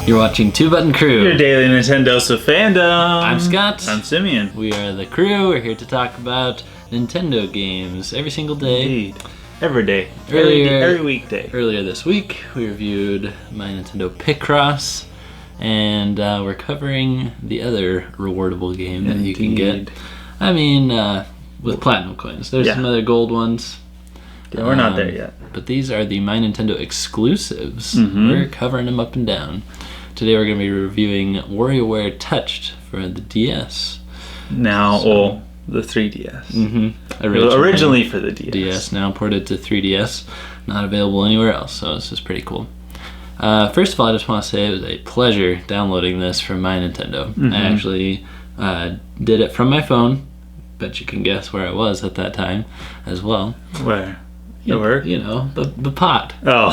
You're watching Two Button Crew. Your daily Nintendo fandom. I'm Scott. I'm Simeon. We are the crew. We're here to talk about Nintendo games every single day. Indeed. Every day. Earlier, every weekday. Earlier this week, we reviewed My Nintendo Picross, and we're covering the other rewardable game that you can get. I mean, with platinum coins. There's some other gold ones. Yeah, we're not there yet. But these are the My Nintendo exclusives. We're covering them up and down. Today we're going to be reviewing WarioWare Touched for the DS. Now, the 3DS. Originally for the DS. Now ported to 3DS. Not available anywhere else, so this is pretty cool. First of all, I just want to say it was a pleasure downloading this from My Nintendo. I actually did it from my phone. Bet you can guess where I was at that time as well. Where? You know, the pot. Oh.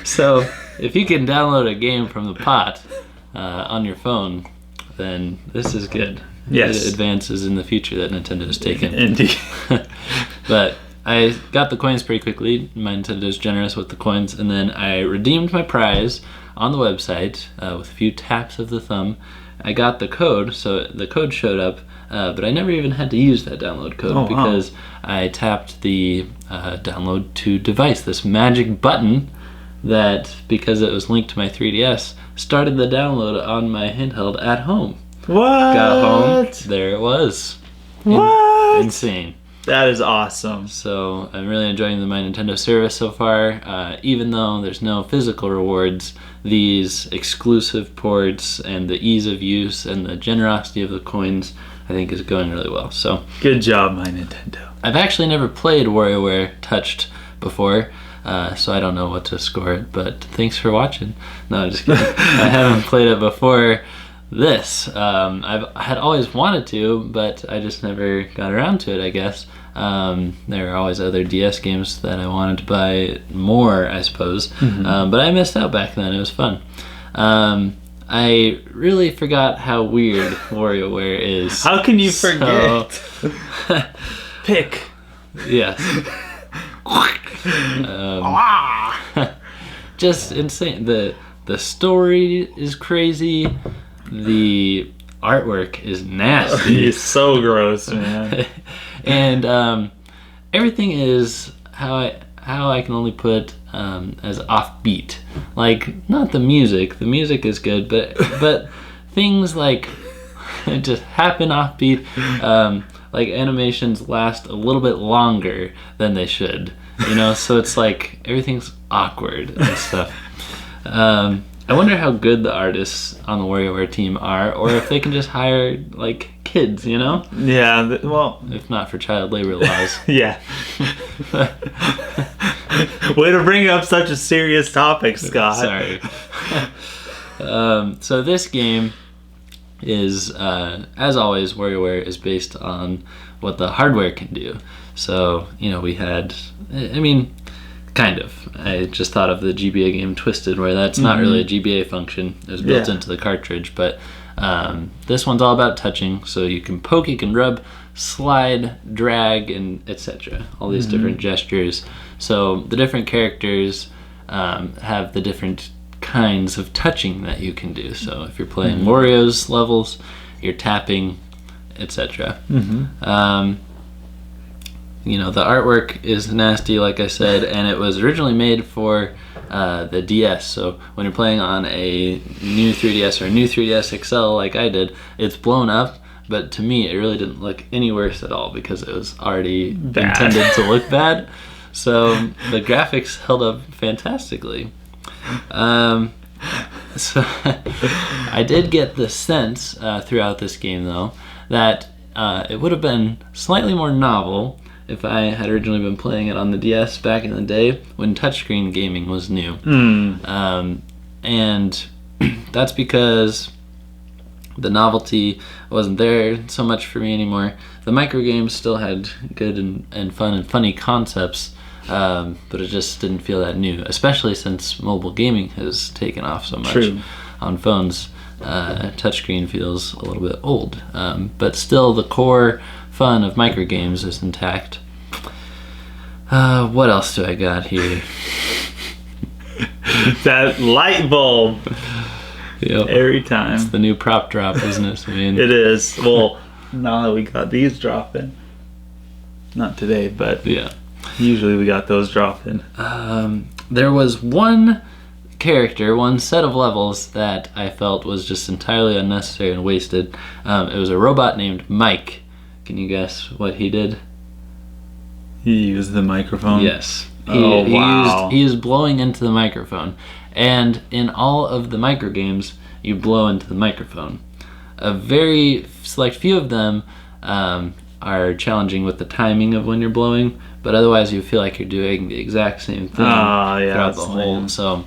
So, if you can download a game from the pot on your phone, then this is good. Yes. Advances in the future that Nintendo has taken. Indeed. But I got the coins pretty quickly. My Nintendo is generous with the coins. And then I redeemed my prize on the website with a few taps of the thumb. I got the code, so the code showed up, but I never even had to use that download code because I tapped the download to device, this magic button that, because it was linked to my 3DS, started the download on my handheld at home. What? Got home, there it was. What? Insane. That is awesome. So I'm really enjoying the My Nintendo service so far. Even though there's no physical rewards, these exclusive ports and the ease of use and the generosity of the coins, I think is going really well. So good job, My Nintendo. I've actually never played WarioWare Touched before, so I don't know what to score it, but thanks for watching. No, I'm just kidding. I haven't played it before this. I had always wanted to, but I just never got around to it, I guess. There are always other DS games that I wanted to buy more, I suppose. But I missed out back then. It was fun. I really forgot how weird WarioWare is. How can you forget? Pick. Yes. Just insane. The story is crazy. The artwork is nasty. It's so gross, man. And everything is how I can only put as offbeat. Like, not the music. The music is good, but things like just happen offbeat. Like, animations last a little bit longer than they should. You know, so it's like everything's awkward and stuff. I wonder how good the artists on the WarioWare team are, or if they can just hire, like, kids, you know? Yeah, well... If not for child labor laws. Yeah. Way to bring up such a serious topic, Scott. Sorry. So this game is, as always, WarioWare is based on what the hardware can do. So, you know, we had... I mean... Kind of. I just thought of the GBA game Twisted, where that's not really a GBA function. It was built into the cartridge, but this one's all about touching, so you can poke, you can rub, slide, drag, and etc. All these different gestures. So the different characters have the different kinds of touching that you can do. So if you're playing Wario's levels, you're tapping, etc. You know, the artwork is nasty, like I said, and it was originally made for the DS. So when you're playing on a new 3DS or a new 3DS XL like I did, it's blown up, but to me it really didn't look any worse at all because it was already intended to look bad. So the graphics held up fantastically. So I did get the sense throughout this game, though, that it would have been slightly more novel if I had originally been playing it on the DS back in the day when touchscreen gaming was new. And that's because the novelty wasn't there so much for me anymore. The micro games still had good and fun and funny concepts, but it just didn't feel that new, especially since mobile gaming has taken off so much on phones. Touchscreen feels a little bit old, but still the core fun of micro games is intact. What else do I got here? That light bulb. Yep. Every time. It's the new prop drop, isn't it? I mean, It is. Well, now that we got these dropping. Not today, but yeah. usually we got those dropping. There was one character, one set of levels that I felt was just entirely unnecessary and wasted. It was a robot named Mike. Can you guess what he did? He used the microphone? Yes. Wow. He is blowing into the microphone. And in all of the micro games, you blow into the microphone. A very select few of them are challenging with the timing of when you're blowing, but otherwise you feel like you're doing the exact same thing throughout the whole. Lame. So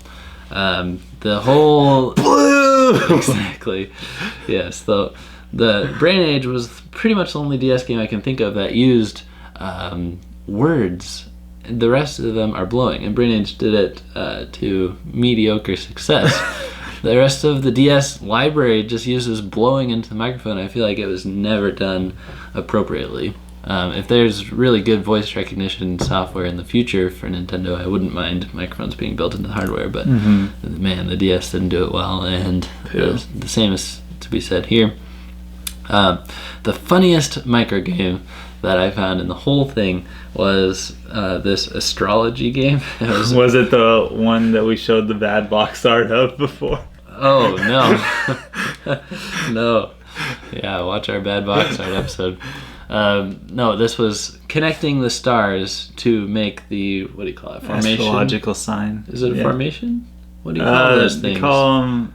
the whole Blue! exactly, yes. The Brain Age was pretty much the only DS game I can think of that used words. The rest of them are blowing, and Brain Age did it to mediocre success. The rest of the DS library just uses blowing into the microphone. I feel like it was never done appropriately. If there's really good voice recognition software in the future for Nintendo, I wouldn't mind microphones being built into the hardware, but man, the DS didn't do it well, and the same is to be said here. The funniest micro game that I found in the whole thing was this astrology game. Was it the one that we showed the bad box art of before? Oh, no. No. Yeah, watch our bad box art episode. No, this was connecting the stars to make the, what do you call it, formation? Astrological sign. Is it a formation? What do you call those things? We call them...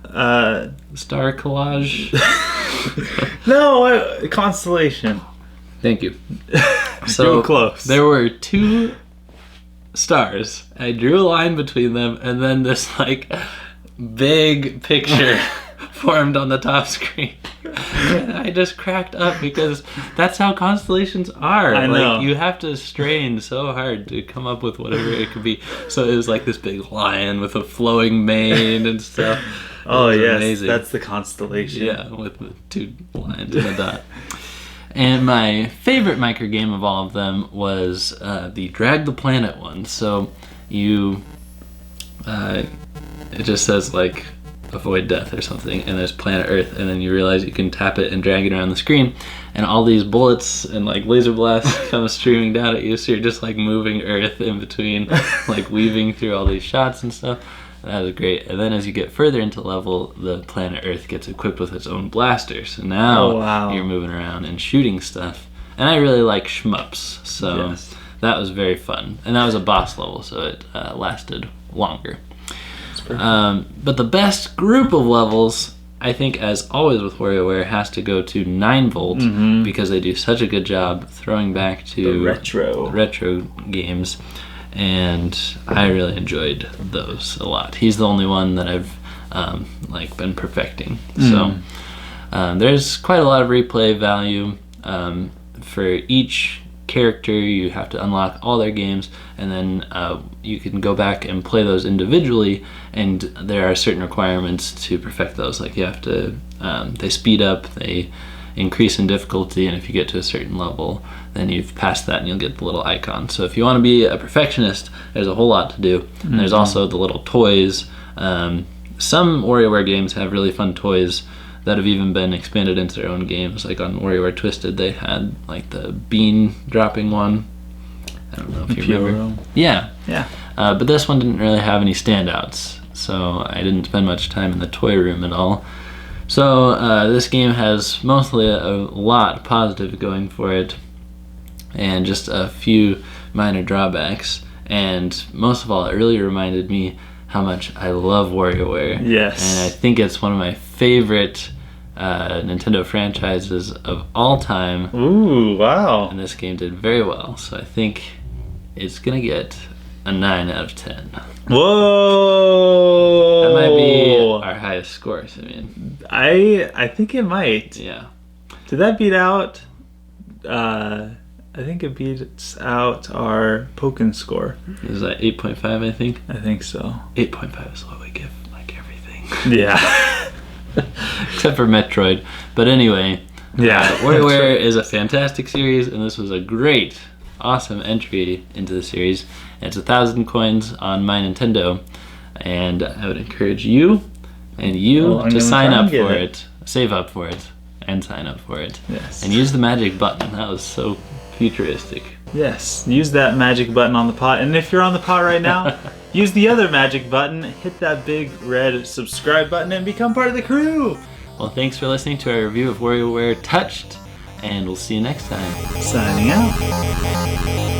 Star collage? No, constellation. Thank you. So you close. There were two stars. I drew a line between them, and then this like big picture formed on the top screen. And I just cracked up because that's how constellations are. I know. Like, you have to strain so hard to come up with whatever it could be. So it was like this big lion with a flowing mane and stuff. Oh yes, amazing. That's the constellation. Yeah, with the two lines and a dot. And my favorite micro game of all of them was the Drag the Planet one. So you, it just says like avoid death or something, and there's planet Earth, and then you realize you can tap it and drag it around the screen, and all these bullets and like laser blasts come streaming down at you, so you're just like moving Earth in between, like weaving through all these shots and stuff. That was great. And then as you get further into level, the planet Earth gets equipped with its own blaster. So now you're moving around and shooting stuff. And I really like shmups, so that was very fun. And that was a boss level, so it lasted longer. But the best group of levels, I think, as always with WarioWare, has to go to 9V because they do such a good job throwing back to the retro games. And I really enjoyed those a lot. He's the only one that I've been perfecting. So there's quite a lot of replay value. For each character, you have to unlock all their games, and then you can go back and play those individually, and there are certain requirements to perfect those. Like you have to, they speed up, they increase in difficulty, and if you get to a certain level, then you've passed that and you'll get the little icon. So if you want to be a perfectionist, there's a whole lot to do. And there's also the little toys. Some WarioWare games have really fun toys that have even been expanded into their own games. Like on WarioWare Twisted, they had like the bean dropping one. I don't know if you remember. Yeah. But this one didn't really have any standouts, so I didn't spend much time in the toy room at all. So this game has mostly a lot positive going for it, and just a few minor drawbacks. And most of all, it really reminded me how much I love WarioWare. Yes. And I think it's one of my favorite Nintendo franchises of all time. Ooh, wow. And this game did very well, so I think it's gonna get a 9 out of 10. Whoa! That might be our highest scores. I mean, I think it might. Yeah. Did that beat out? I think it beats out our Pokken score. Is that 8.5? I think. I think so. 8.5 is what we give like everything. Yeah. Except for Metroid. But anyway, WarioWare is a fantastic series, and this was a great, awesome entry into the series. And it's 1,000 coins on my Nintendo, And I would encourage you and you I'm to gonna sign try and up get for it. it, save up for it, and sign up for it. Yes. And use the magic button. That was so futuristic. Yes, use that magic button on the pot. And if you're on the pot right now, use the other magic button, hit that big red subscribe button, and become part of the crew. Well, thanks for listening to our review of WarioWare Touched, and we'll see you next time. Signing out.